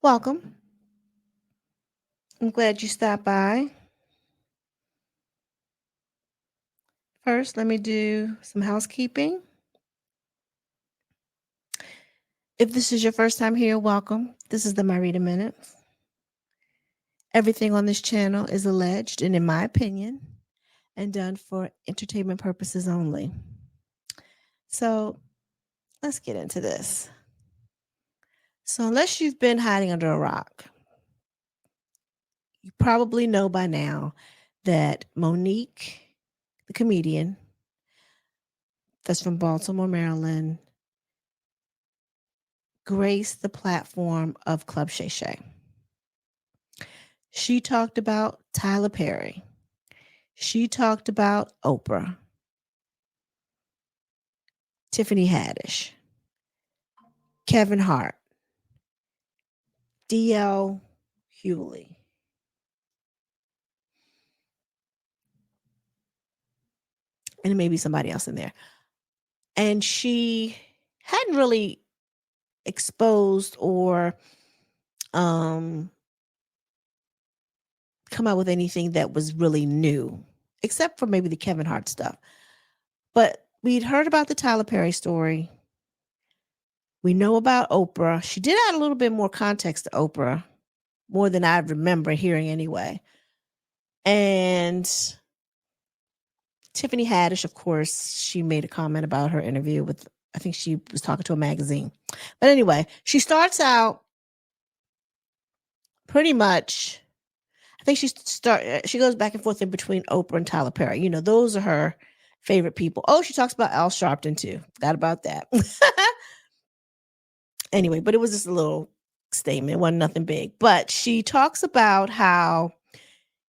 Welcome. I'm glad you stopped by. First, let me do some housekeeping. If this is your first time here, welcome. This is the Marita Minutes. Everything on this channel is alleged and, in my opinion, and done for entertainment purposes only. So let's get into this. So, unless you've been hiding under a rock, you probably know by now that Monique, the comedian that's from Baltimore, Maryland, graced the platform of Club Shay. She talked about Tyler Perry. She talked about Oprah, Tiffany Haddish, Kevin Hart, D.L. Hewley. And maybe somebody else in there. And she hadn't really exposed or come out with anything that was really new, except for maybe the Kevin Hart stuff. But we'd heard about the Tyler Perry story. We know about Oprah. She did add a little bit more context to Oprah, more than I remember hearing anyway. And Tiffany Haddish, of course, she made a comment about her interview with, I think she was talking to a magazine. But anyway, she starts out pretty much, I think she goes back and forth in between Oprah and Tyler Perry. You know, those are her favorite people. Oh, she talks about Al Sharpton too. Forgot about that. Anyway, but it was just a little statement. It wasn't nothing big. But she talks about how,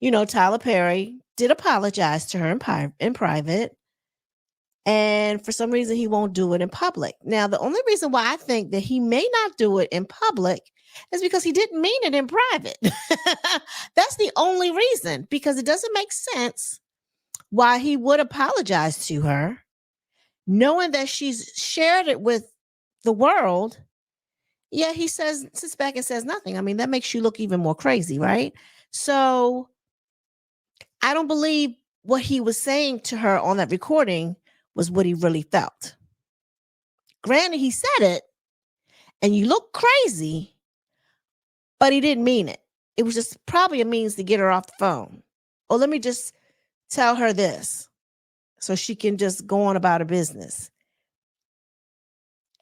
Tyler Perry did apologize to her in private. And for some reason, he won't do it in public. Now, the only reason why I think that he may not do it in public is because he didn't mean it in private. That's the only reason, because it doesn't make sense why he would apologize to her, knowing that she's shared it with the world. Yeah, he sits back and says nothing. I mean, that makes you look even more crazy, right? So I don't believe what he was saying to her on that recording was what he really felt. Granted, he said it, and you look crazy, but he didn't mean it. It was just probably a means to get her off the phone. Or let me just tell her this so she can just go on about her business.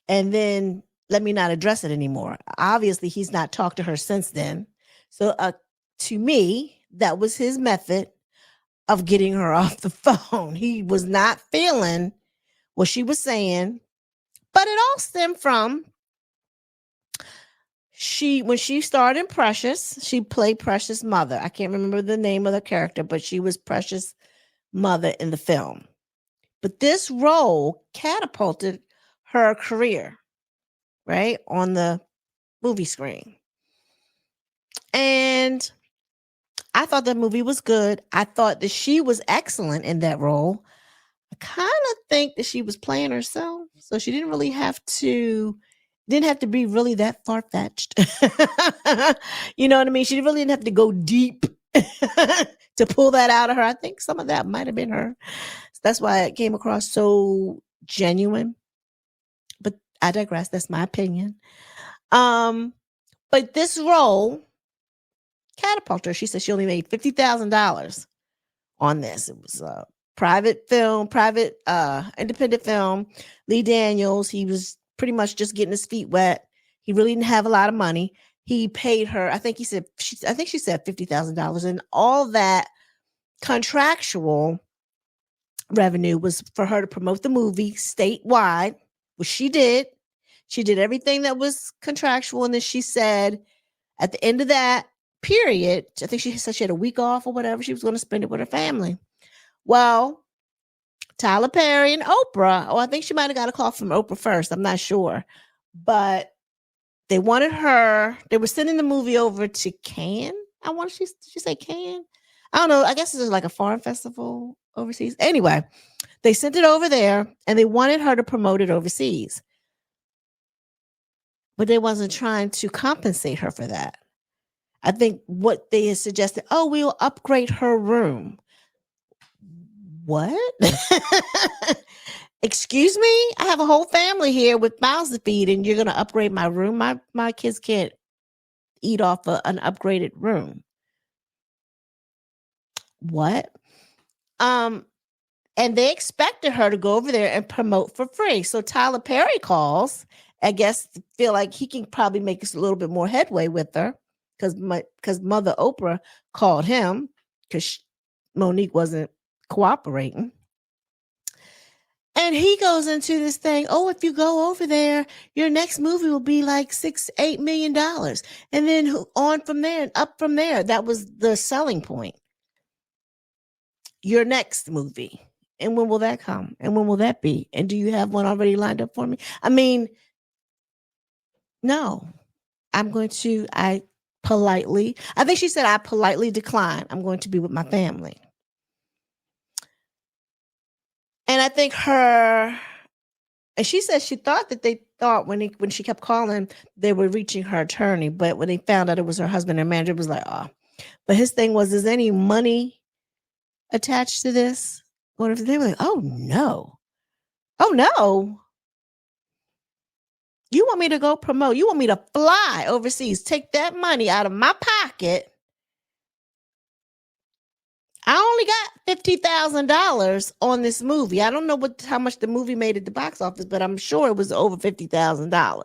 And then let me not address it anymore. Obviously, he's not talked to her since then. So to me, that was his method of getting her off the phone. He was not feeling what she was saying, but it all stemmed from when she starred in Precious, she played Precious' mother. I can't remember the name of the character, but she was Precious' mother in the film. But this role catapulted her career, right, on the movie screen. And I thought that movie was good. I thought that she was excellent in that role. I kind of think that she was playing herself, so she didn't have to be really that far-fetched. You know what I mean? She really didn't have to go deep to pull that out of her. I think some of that might have been her. That's why it came across so genuine. But I digress. That's my opinion. But this role catapulted her. She said she only made $50,000 on this. It was a private independent film. Lee Daniels, he was pretty much just getting his feet wet. He really didn't have a lot of money. He paid her, I think she said $50,000, and all that contractual revenue was for her to promote the movie statewide, which she did. She did everything that was contractual, and then she said at the end of that period, I think she said she had a week off or whatever, she was going to spend it with her family. Well, Tyler Perry and Oprah, I think she might have got a call from Oprah first. I'm not sure. But they wanted her, they were sending the movie over to Cannes. Did she say Cannes? I don't know. I guess it's like a foreign festival overseas. Anyway, they sent it over there and they wanted her to promote it overseas. but they wasn't trying to compensate her for that. I think what they had suggested, oh, we'll upgrade her room. What? Excuse me? I have a whole family here with mouths to feed, and you're going to upgrade my room? My kids can't eat off an upgraded room. What? And they expected her to go over there and promote for free. So Tyler Perry calls, I guess, feel like he can probably make us a little bit more headway with her because Mother Oprah called him because Monique wasn't cooperating. And he goes into this thing, oh, if you go over there, your next movie will be like $6-8 million. And then on from there and up from there. That was the selling point. Your next movie. And when will that come? And when will that be? And do you have one already lined up for me? I mean, no. I think she said, I politely decline. I'm going to be with my family. And I think and she said she thought that they thought when she kept calling, they were reaching her attorney. But when they found out it was her husband and manager, it was like, oh. But his thing was, is any money attached to this? What if they were like, oh no. You want me to go promote? You want me to fly overseas, take that money out of my pocket? I only got $50,000 on this movie. I don't know how much the movie made at the box office, but I'm sure it was over $50,000.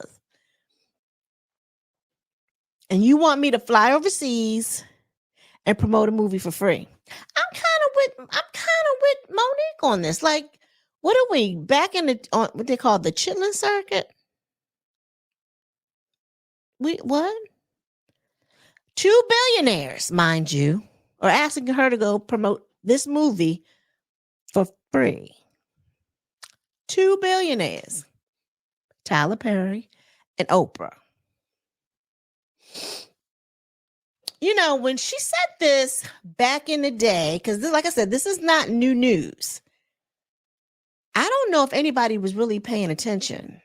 And you want me to fly overseas and promote a movie for free? I'm kind of with Monique on this. Like, what are we back in what they call the Chitlin circuit? What? 2 billionaires, mind you, are asking her to go promote this movie for free. 2 billionaires, Tyler Perry and Oprah. You know, when she said this back in the day, because like I said, this is not new news. I don't know if anybody was really paying attention.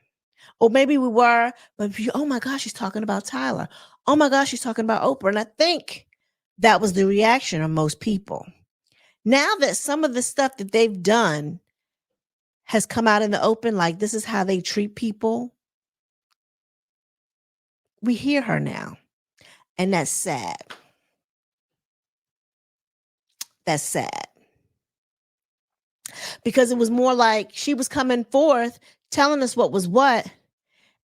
Or maybe we were, but oh my gosh, she's talking about Tyler. Oh my gosh, she's talking about Oprah. And I think that was the reaction of most people. Now that some of the stuff that they've done has come out in the open, like this is how they treat people, we hear her now. And that's sad. That's sad. Because it was more like she was coming forth, telling us what was what.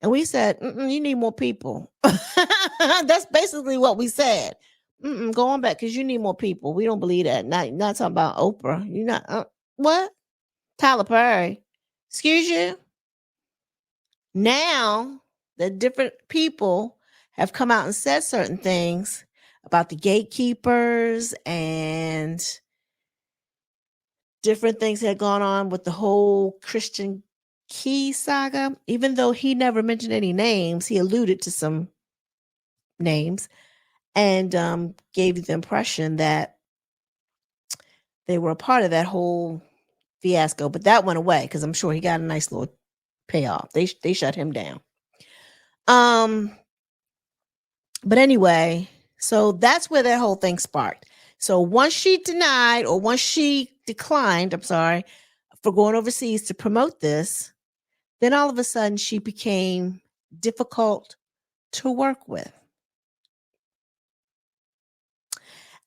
And we said, you need more people. That's basically what we said. Go on back because you need more people. We don't believe that. Not talking about Oprah. You're not, what? Tyler Perry. Excuse you? Now, the different people have come out and said certain things about the gatekeepers and different things that had gone on with the whole Christian Key saga. Even though he never mentioned any names, he alluded to some names and gave you the impression that they were a part of that whole fiasco. But that went away because I'm sure he got a nice little payoff. They shut him down. But anyway, so that's where that whole thing sparked. So once she declined, for going overseas to promote this, then all of a sudden she became difficult to work with.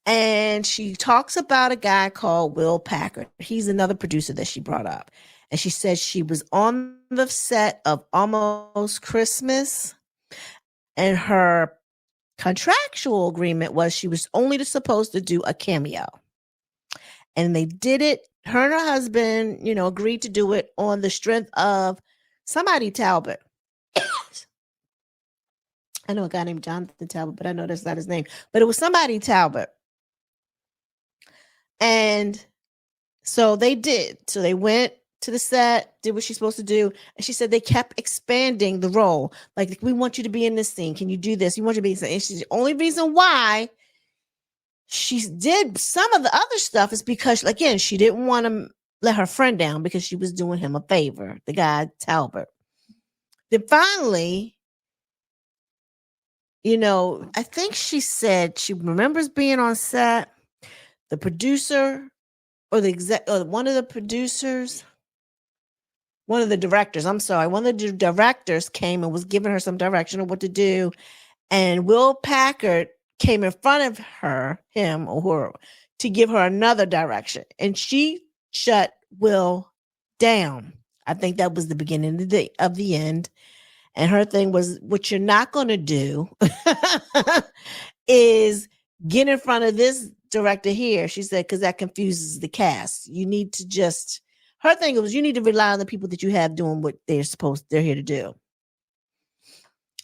And she talks about a guy called Will Packard. He's another producer that she brought up. And she says she was on the set of Almost Christmas, and her contractual agreement was she was only supposed to do a cameo. And they did it. Her and her husband, agreed to do it on the strength of somebody Talbot. I know a guy named Jonathan Talbot, but I know that's not his name. But it was somebody Talbot. And so they did. So they went to the set, did what she's supposed to do. And she said they kept expanding the role. Like, we want you to be in this scene. Can you do this? You want you to be in this. And she's the only reason why she did some of the other stuff is because, again, she didn't want to let her friend down because she was doing him a favor, the guy Talbot. Then finally, I think she said she remembers being on set. The producer or the exec or one of the producers, one of the directors, I'm sorry, one of the directors came and was giving her some direction of what to do. And Will Packard came in front of him or her, to give her another direction. And she shut Will down. I think that was the beginning of the end. And her thing was, what you're not going to do is get in front of this director here. She said, because that confuses the cast. You need to just, her thing was, you need to rely on the people that you have doing what they're here to do.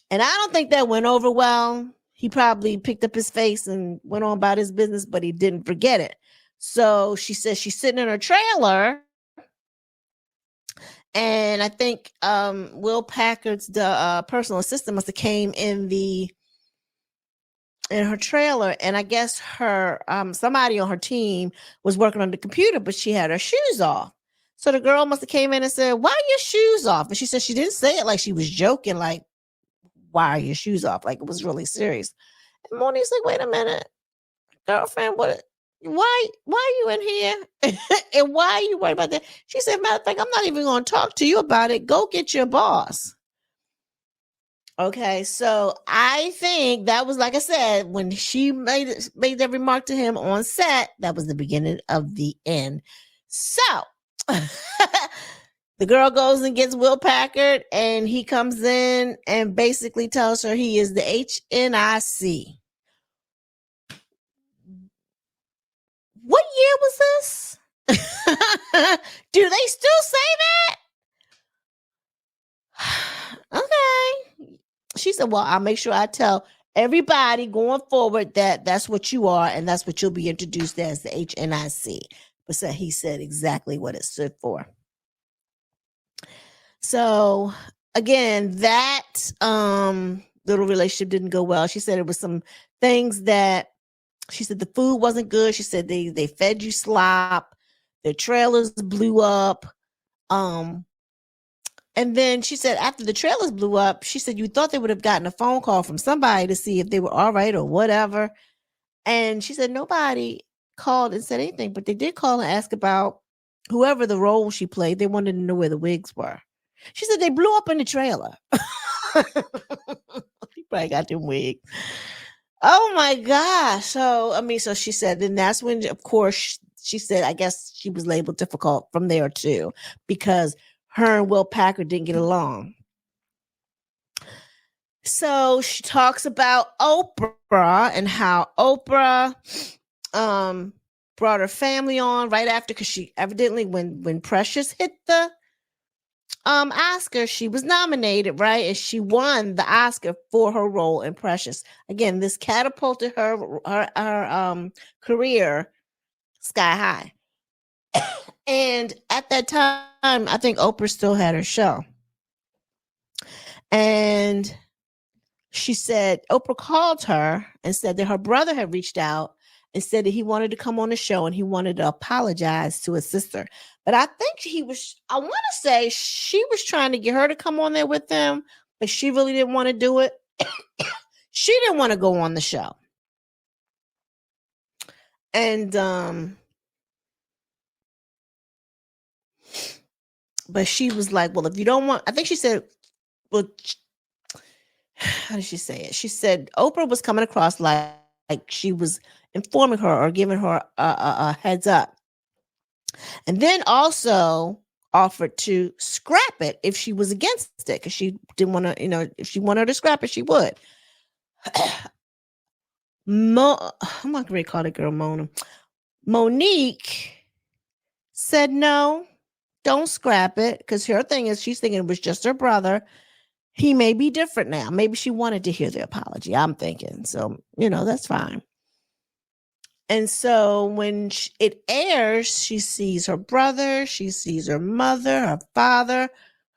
And I don't think that went over well. He probably picked up his face and went on about his business, but he didn't forget it. So she says she's sitting in her trailer. And I think Will Packard's personal assistant must have came in her trailer, and I guess her somebody on her team was working on the computer, but she had her shoes off. So the girl must have came in and said, "Why are your shoes off?" And she said she didn't say it like she was joking, like, "Why are your shoes off?" Like it was really serious. And Monique's like, "Wait a minute, girlfriend, what? Why are you in here? And why are you worried about that?" She said, "Matter of fact, I'm not even going to talk to you about it. Go get your boss." Okay, so I think that was, like I said, when she made that remark to him on set, that was the beginning of the end. So the girl goes and gets Will Packard, and he comes in and basically tells her he is the HNIC. What year was this? Do they still say that? Okay. She said, "Well, I'll make sure I tell everybody going forward that that's what you are, and that's what you'll be introduced as, the HNIC." But so he said exactly what it stood for. So again, that little relationship didn't go well. She said it was some things that she said the food wasn't good. She said they fed you slop, their trailers blew up. And then she said after the trailers blew up, she said you thought they would have gotten a phone call from somebody to see if they were all right or whatever. And she said nobody called and said anything, but they did call and ask about whoever the role she played. They wanted to know where the wigs were. She said they blew up in the trailer. He probably got them wigs. Oh my gosh. So she said, then that's when, of course, she said, I guess she was labeled difficult from there too, because her and Will Packard didn't get along. So she talks about Oprah and how Oprah brought her family on right after, because she evidently, when Precious hit the Oscar, she was nominated, right? And she won the Oscar for her role in Precious. Again, this catapulted her career sky high. And at that time, I think Oprah still had her show. And she said Oprah called her and said that her brother had reached out and said that he wanted to come on the show and he wanted to apologize to his sister. But I think I want to say she was trying to get her to come on there with them, but she really didn't want to do it. She didn't want to go on the show. And, but she was like, well, if you don't want, I think she said, well, how did she say it? She said Oprah was coming across like she was informing her or giving her a heads up. And then also offered to scrap it if she was against it, because she didn't want to, if she wanted her to scrap it, she would. I'm not going to call the girl Mona. Monique said, no, don't scrap it, because her thing is she's thinking it was just her brother. He may be different now. Maybe she wanted to hear the apology, I'm thinking. So, that's fine. And so when it airs, she sees her brother, she sees her mother, her father,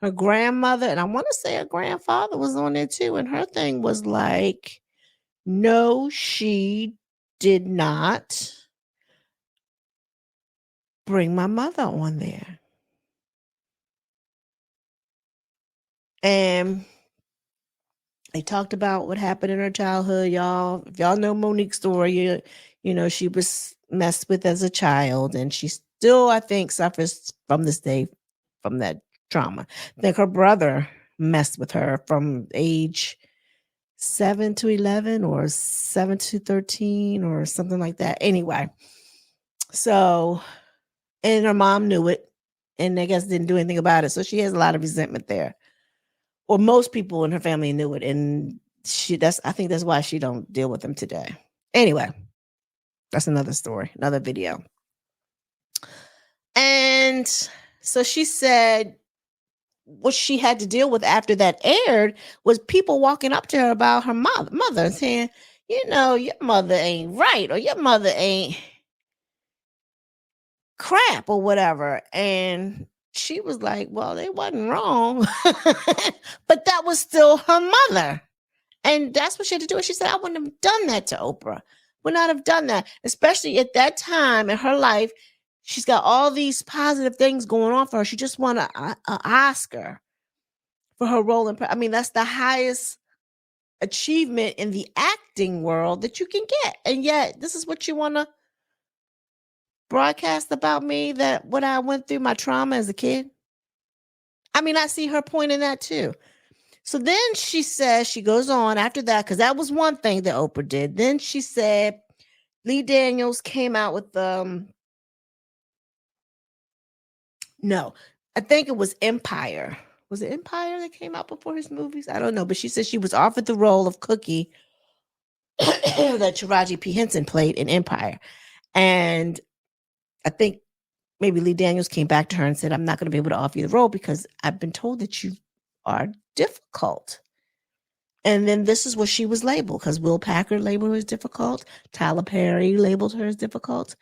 her grandmother, and I want to say her grandfather was on there too. And her thing was like, no, she did not bring my mother on there. And They talked about what happened in her childhood, y'all. If y'all know Monique's story, you know, she was messed with as a child, and she still, I think, suffers from this day from that trauma. I think her brother messed with her from age 7 to 11 or 7 to 13 or something like that. Anyway, so, and her mom knew it and I guess didn't do anything about it. So she has a lot of resentment there. Or most people in her family knew it. And I think that's why she don't deal with them today. Anyway, that's another story, another video. And so she said what she had to deal with after that aired was people walking up to her about her mother saying, you know, your mother ain't right or your mother ain't crap or whatever. And she was like, well, they wasn't wrong. But that was still her mother. And that's what she had to do. She said, I wouldn't have done that to Oprah. Would not have done that. Especially at that time in her life. She's got all these positive things going on for her. She just won an Oscar for her role in. I mean, that's the highest achievement in the acting world that you can get. And yet, this is what you want to broadcast about me, that what I went through, my trauma as a kid. I mean, I see her point in that too. So then she says, she goes on after that, because that was one thing that Oprah did. Then she said, Lee Daniels came out with no, I think it was Empire. Was it Empire that came out before his movies? I don't know. But she said she was offered the role of Cookie that Taraji P. Henson played in Empire. And I think maybe Lee Daniels came back to her and said, I'm not going to be able to offer you the role because I've been told that you are difficult. And then this is what she was labeled, because Will Packard labeled her as difficult. Tyler Perry labeled her as difficult.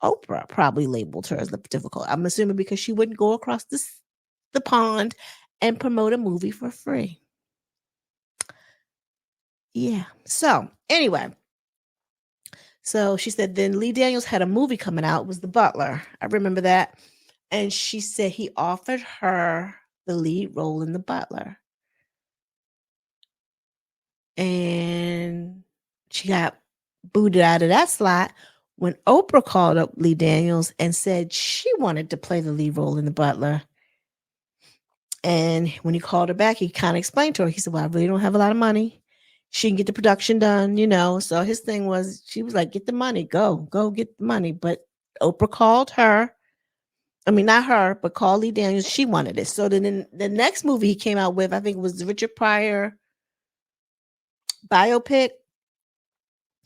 Oprah probably labeled her as difficult. I'm assuming because she wouldn't go across the pond and promote a movie for free. Yeah. So anyway, so she said then Lee Daniels had a movie coming out. It was The Butler. I remember that. And she said he offered her the lead role in The Butler. And she got booted out of that slot when Oprah called up Lee Daniels and said she wanted to play the lead role in The Butler. And when he called her back, he kind of explained to her. He said, well, I really don't have a lot of money. She can get the production done, you know. So his thing was, she was like, get the money, go get the money. But Oprah called her. I mean, not her, but called Lee Daniels. She wanted it. So then in the next movie he came out with, I think it was the Richard Pryor biopic.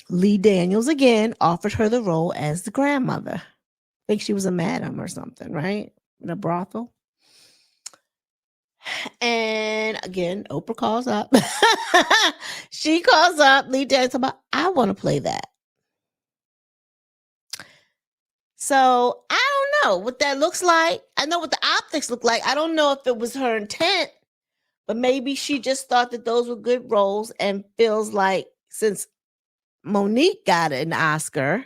Lee Daniels again offered her the role as the grandmother. I think she was a madam or something, right? In a brothel. And again, Oprah calls up. She calls up Lee Daniels about, I want to play that. So I don't know what that looks like. I know what the optics look like. I don't know if it was her intent, but maybe she just thought that those were good roles and feels like since Monique got an Oscar,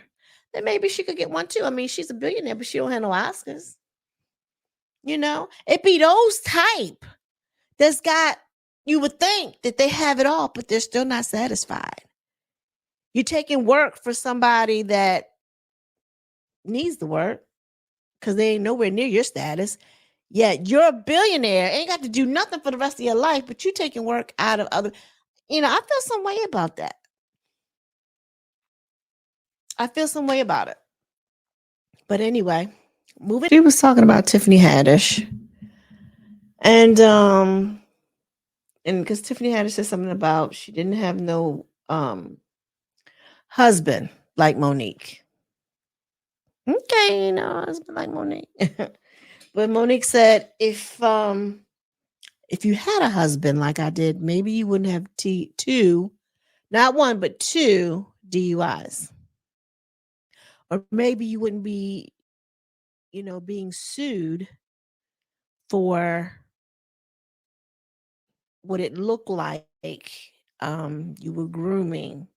then maybe she could get one too. I mean, she's a billionaire, but she don't have no Oscars. You know, it be those type that's got, you would think that they have it all, but they're still not satisfied. You're taking work for somebody that needs the work because they ain't nowhere near your status. Yet you're a billionaire, ain't got to do nothing for the rest of your life, but you taking work out of other. You know, I feel some way about that. I feel some way about it. But anyway, moving. She was talking about Tiffany Haddish. And because Tiffany Haddish said something about she didn't have no husband like Monique. Okay, you know, husband like Monique. But Monique said if you had a husband like I did, maybe you wouldn't have two, not one, but two DUIs. Or maybe you wouldn't be, you know, being sued for what it looked like you were grooming,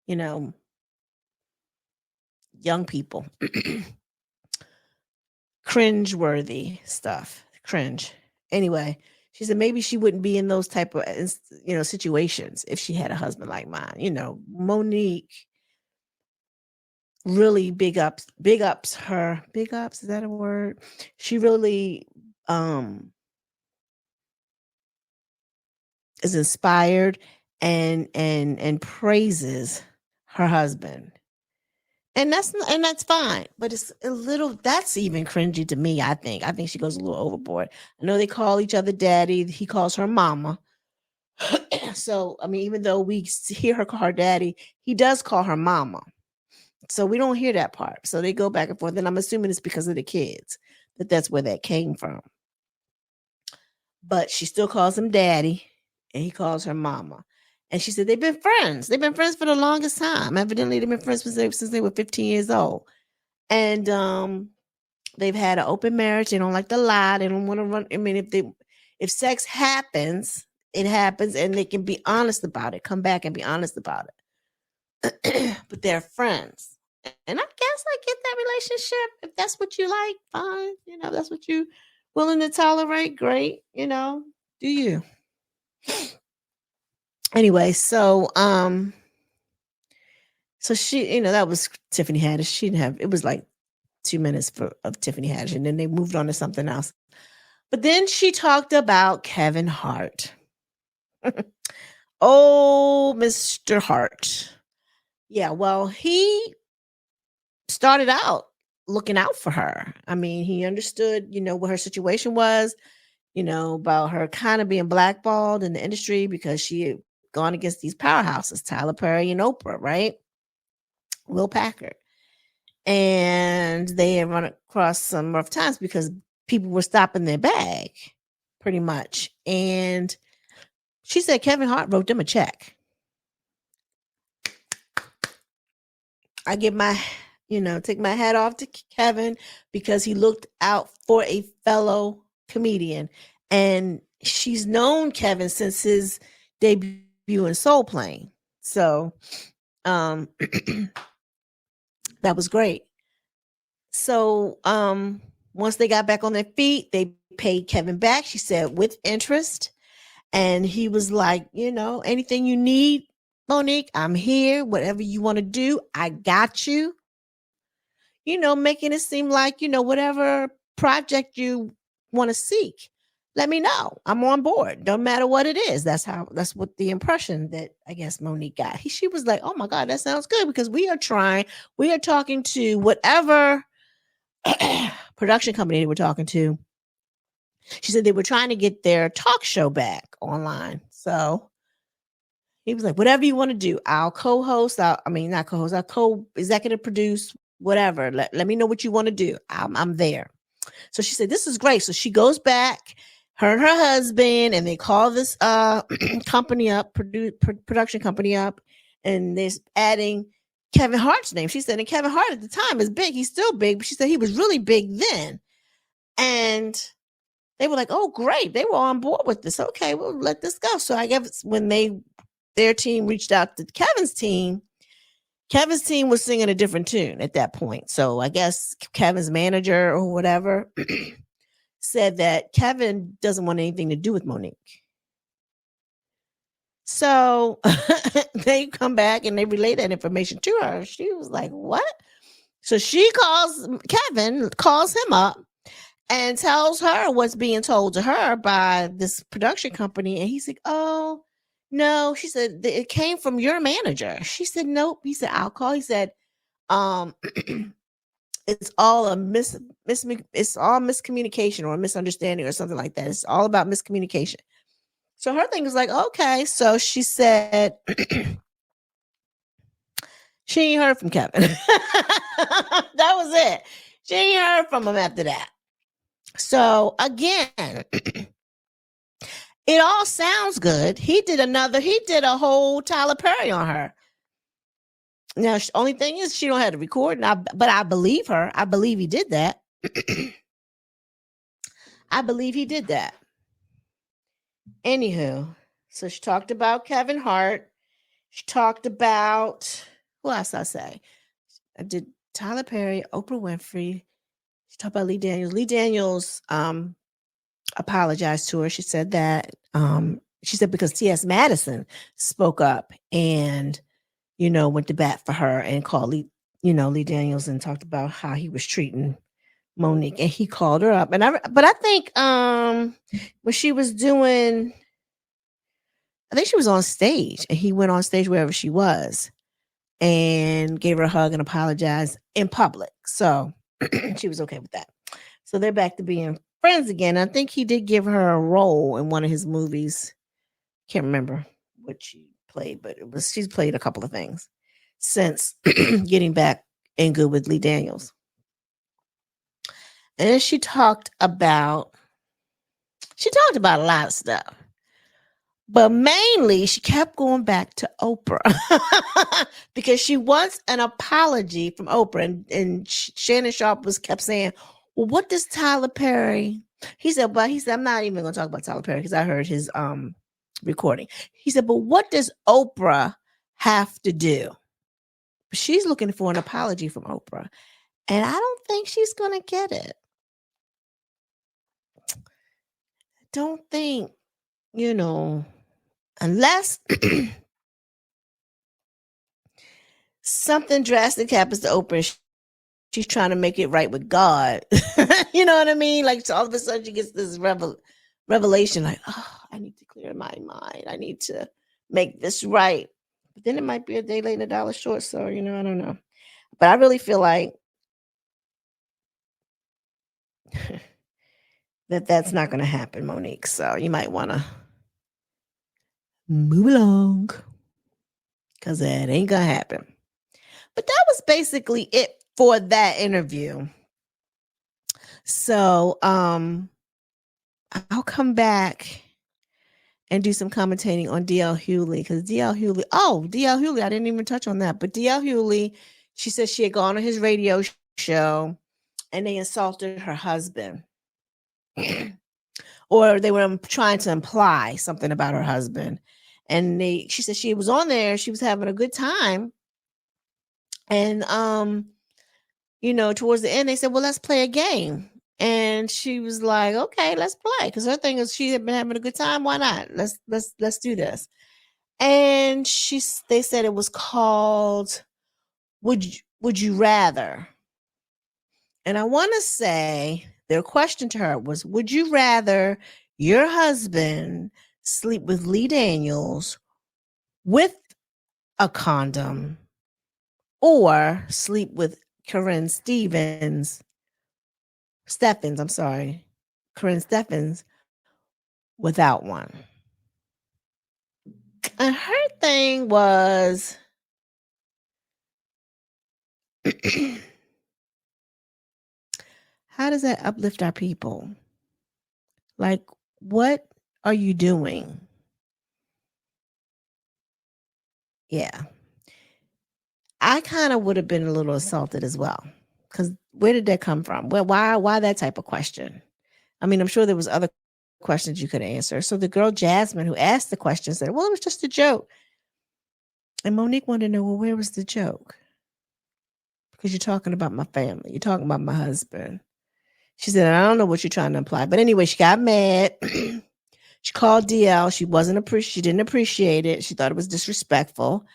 you know, young people. Cringe-worthy stuff. Cringe. Anyway, She said maybe she wouldn't be in those type of situations if she had a husband like mine. Monique really big ups her. Big ups, is that a word? She really is inspired and praises her husband. And that's fine, but it's a little, that's even cringy to me. I think she goes a little overboard. I know they call each other daddy. He calls her mama. So, I mean, even though we hear her call her daddy, he does call her mama. So we don't hear that part. So they go back and forth. And I'm assuming it's because of the kids, that's where that came from. But she still calls him daddy and he calls her mama. And she said they've been friends. They've been friends for the longest time. Evidently, they've been friends since they were 15 years old. And they've had an open marriage. They don't like to lie. They don't want to run. I mean, if sex happens, it happens, and they can be honest about it. Come back and be honest about it. But they're friends. And I guess I get that relationship. If that's what you like, fine. If that's what you willing to tolerate, great. Do you? Anyway, so she, that was Tiffany Haddish. She didn't have, it was like 2 minutes of Tiffany Haddish, and then they moved on to something else. But then she talked about Kevin Hart. Oh, Mr. Hart. Yeah, well, he started out looking out for her. I mean, he understood, what her situation was, about her kind of being blackballed in the industry because she had gone against these powerhouses, Tyler Perry and Oprah, right? Will Packard. And they had run across some rough times because people were stopping their bag, pretty much. And she said Kevin Hart wrote them a check. I give take my hat off to Kevin because he looked out for a fellow comedian. And she's known Kevin since his debut in Soul Plane. So that was great. So once they got back on their feet, they paid Kevin back, she said, with interest. And he was like, anything you need, Monique, I'm here. Whatever you want to do, I got you. Making it seem like, whatever project you want to seek, let me know. I'm on board. Don't matter what it is. That's what the impression that I guess Monique got. She was like, oh my God, that sounds good, because we are talking to whatever production company they were talking to. She said they were trying to get their talk show back online. So he was like, whatever you want to do, I'll co-host. Not co-host, I'll co-executive produce, whatever. Let me know what you want to do. I'm there. So she said, this is great. So she goes back, her and her husband, and they call this company up, production company up, and they're adding Kevin Hart's name. She said, and Kevin Hart at the time is big. He's still big, but she said he was really big then. And they were like, oh, great. They were on board with this. Okay, we'll let this go. So I guess when their team reached out to Kevin's team was singing a different tune at that point. So I guess Kevin's manager or whatever said that Kevin doesn't want anything to do with Monique. So they come back and they relay that information to her. She was like, what? So Kevin calls him up and tells her what's being told to her by this production company. And he's like, oh, no. She said, it came from your manager. She said, nope. He said, I'll call. He said, it's all it's all miscommunication or misunderstanding or something like that. It's all about miscommunication. So her thing was like, okay. So she said she ain't heard from Kevin. That was it. She ain't heard from him after that. So again, it all sounds good. He did a whole Tyler Perry on her. Now, the only thing is she don't have to record, but I believe her. I believe he did that. I believe he did that. Anywho, so she talked about Kevin Hart. She talked about, who else I say? I did Tyler Perry, Oprah Winfrey. She talked about Lee Daniels. apologized to her. She said that she said because T.S. Madison spoke up and, went to bat for her and called Lee Daniels and talked about how he was treating Monique, and he called her up. But I think when she was doing, I think she was on stage, and he went on stage wherever she was and gave her a hug and apologized in public. So she was okay with that. So they're back to being friends again. I think he did give her a role in one of his movies. Can't remember what she played, but she's played a couple of things since getting back in good with Lee Daniels. And then she talked about a lot of stuff. But mainly, she kept going back to Oprah because she wants an apology from Oprah. And Shannon Sharp kept saying, well, what does Tyler Perry? He said, I'm not even going to talk about Tyler Perry because I heard his recording. He said, but what does Oprah have to do? She's looking for an apology from Oprah. And I don't think she's going to get it. Don't think, unless something drastic happens to Oprah, she's trying to make it right with God. You know what I mean? Like, so all of a sudden she gets this revelation, like, oh, I need to clear my mind. I need to make this right. But then it might be a day late and a dollar short. So, I don't know. But I really feel like that's not going to happen, Monique. So you might want to move along because that ain't going to happen. But that was basically it for that interview. So I'll come back and do some commentating on D.L. Hughley because D.L. Hughley, I didn't even touch on that. But D.L. Hughley, she said she had gone on his radio show and they insulted her husband. Or they were trying to imply something about her husband. And she said she was on there, she was having a good time. And towards the end, they said, well, let's play a game. And she was like, okay, let's play. Because her thing is she had been having a good time. Why not? Let's do this. And they said it was called Would You Rather? And I want to say their question to her was, would you rather your husband sleep with Lee Daniels with a condom or sleep with Corinne Stephens without one? And her thing was, how does that uplift our people? Like, what are you doing? Yeah. I kind of would have been a little assaulted as well. Because where did that come from? Well, why that type of question? I mean, I'm sure there was other questions you could answer. So the girl Jasmine who asked the question said, well, it was just a joke. And Monique wanted to know, well, where was the joke? Because you're talking about my family. You're talking about my husband. She said, I don't know what you're trying to imply. But anyway, she got mad. She called DL. She didn't appreciate it. She thought it was disrespectful.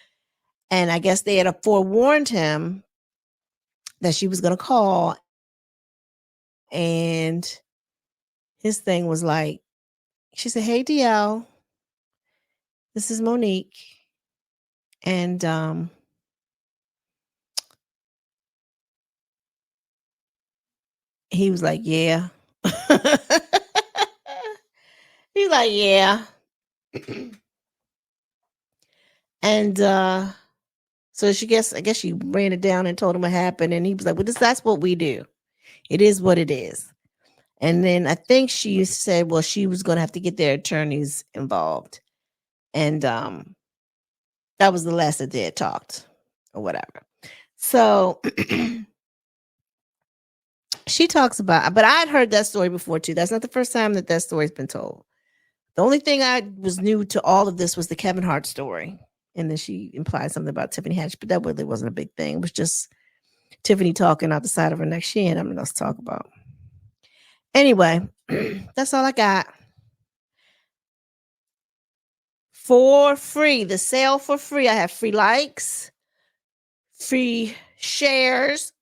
And I guess they had forewarned him that she was going to call. And his thing was like, she said, hey, DL, this is Monique. And he was like, yeah. He's like, yeah. And so I guess she ran it down and told him what happened. And he was like, well, that's what we do. It is what it is. And then I think she said, well, she was going to have to get their attorneys involved. And that was the last that they had talked or whatever. So she talks about, but I'd heard that story before too. That's not the first time that story's been told. The only thing I was new to all of this was the Kevin Hart story. And then she implied something about Tiffany Haddish, but that really wasn't a big thing. It was just Tiffany talking out the side of her neck. She ain't nothing else to talk about. Anyway, that's all I got. For free, the sale for free. I have free likes, free shares,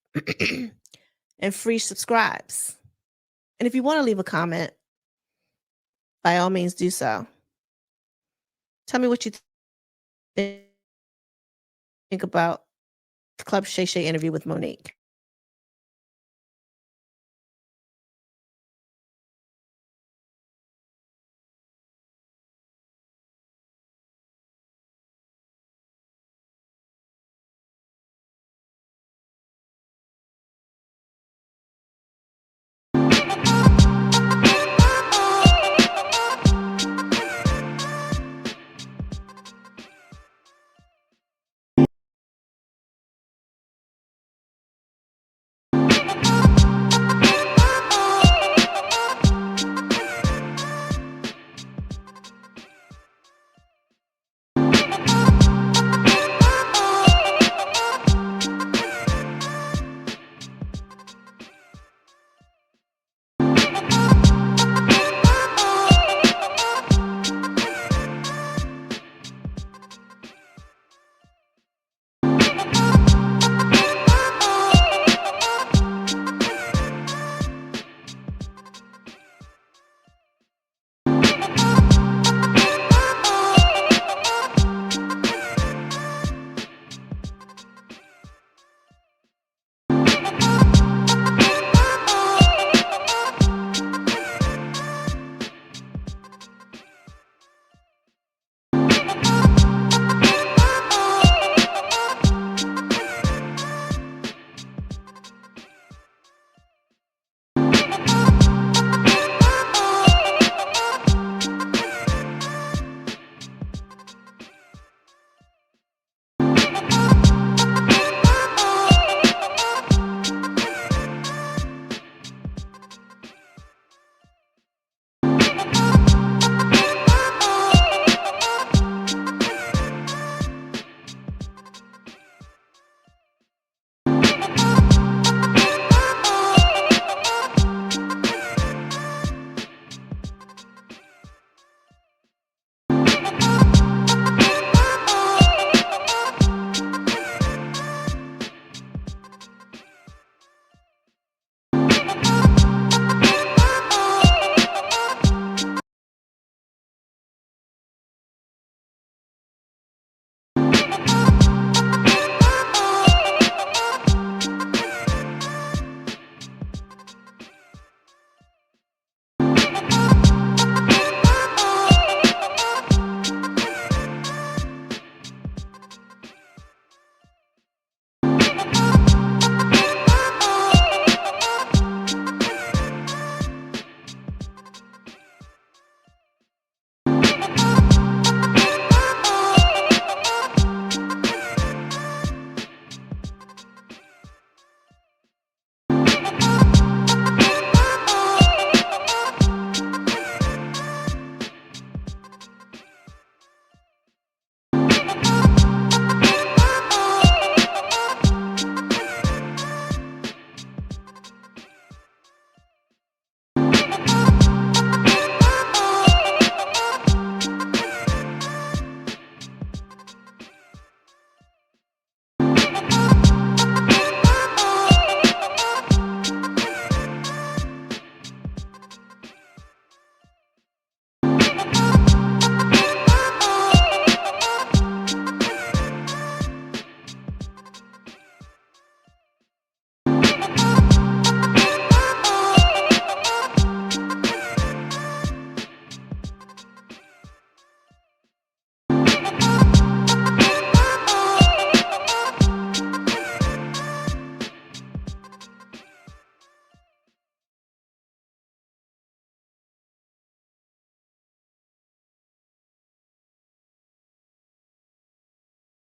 and free subscribes. And if you want to leave a comment, by all means do so. Tell me what you think about the Club Shay interview with Monique.